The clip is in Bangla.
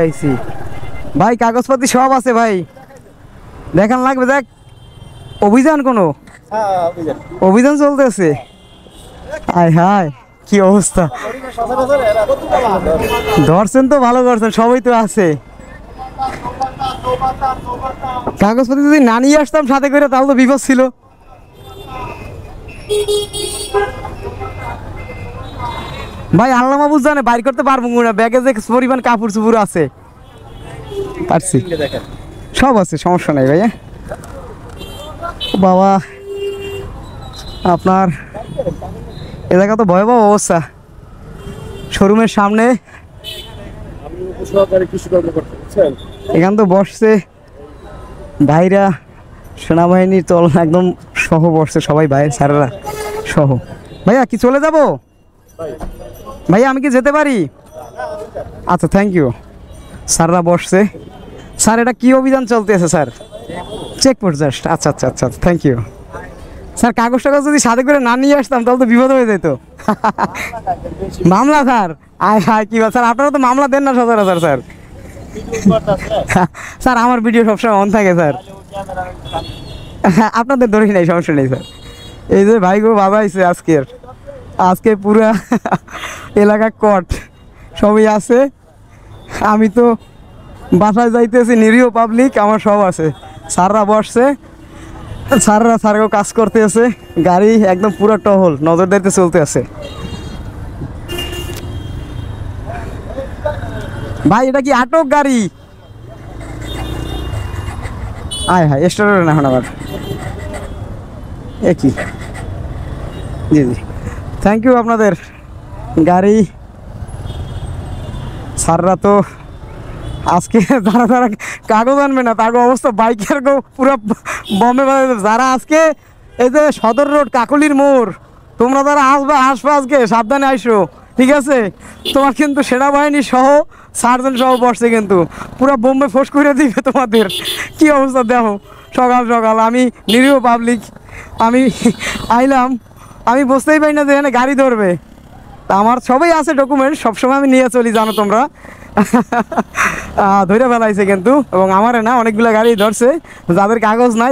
আইছি ভাই, কাগজপাতি সব আছে ভাই, দেখান লাগবে। দেখ, অভিযান কোনো অভিযান চলতেছে। আয় হায়, কি অবস্থা! ধরছেন তো, ভালো করছেন, সবই তো আছে। কাগজপাতি যদি না নিয়ে আসতাম সাথে করে তাহলে তো বিপদ ছিল। ভাই আল্লাহ মাহফুজ জানে বাইর করতে পারবো না, ব্যাগে যে পরিমাণ কাপড় চুপড় আছে। পারছি, সব আছে, সমস্যা নাই ভাইয়া। বাবা, আপনার এলাকা তো ভয়াবহ অবস্থা। শোরুমের সামনে এখান তো বসছে ভাইরা, সেনাবাহিনীর তল একদম সহ বসছে সবাই, ভাই স্যারেরা সহ। ভাইয়া কি চলে যাব? ভাইয়া আমি কি যেতে পারি? আচ্ছা, থ্যাংক ইউ। স্যাররা বসছে। স্যার এটা কি অভিযান চলতেছে স্যার? Checkpost just. আচ্ছা আচ্ছা আচ্ছা, থ্যাংক ইউ স্যার। কাগজ টাগজ যদি সাথে করে না নিয়ে আসতাম তাহলে তো বিপদ হয়ে যেত। মামলা স্যার? আয় হায়, কি স্যার, আপনারা তো মামলা দেন না সচরাচর স্যার। স্যার আমার ভিডিও সবসময় অন থাকে স্যার, আপনাদের ধরি নাই, সমস্যা নেই স্যার। এই যে ভাই গো বাবা আইছে আজকে পুরা এলাকা কট সবই আছে। আমি তো বাসায় যাইতেছি, নিরীহ পাবলিক, আমার সব আছে। স্যাররা বসছে, স্যারও কাজ করতে আছে, গাড়ি একদম পুরো টহল নজরদারিতে চলতে আছে। ভাই এটা কি আটক গাড়ি? আয় হায়, স্টোরের না এখন আবার একই। জি জি, থ্যাংক ইউ আপনাদের। গাড়ি স্যাররা তো আজকে যারা কাগজ আনবে না তার অবস্থা বাইকের পুরো বম্বে। যারা আজকে এই যে সদর রোড কাকলির মোড়, তোমরা যারা আসবা আজকে সাবধানে আইসো, ঠিক আছে? তোমার কিন্তু সেনাবাহিনী সহ সার্জন সহ বসছে, কিন্তু পুরো বোম্বে ফোঁস করে দিবে তোমাদের। কি অবস্থা দেখো, সকাল সকাল আমি নিরীহ পাবলিক, আমি আইলাম, আমি বুঝতেই পারি না যে এখানে গাড়ি ধরবে। তা আমার সবই আছে ডকুমেন্ট, সবসময় আমি নিয়ে চলি, জানো তোমরা। ধরে ফেলাইছে কিন্তু, এবং আমারে না, অনেকগুলো গাড়ি ধরছে, যাদের কাগজ নাই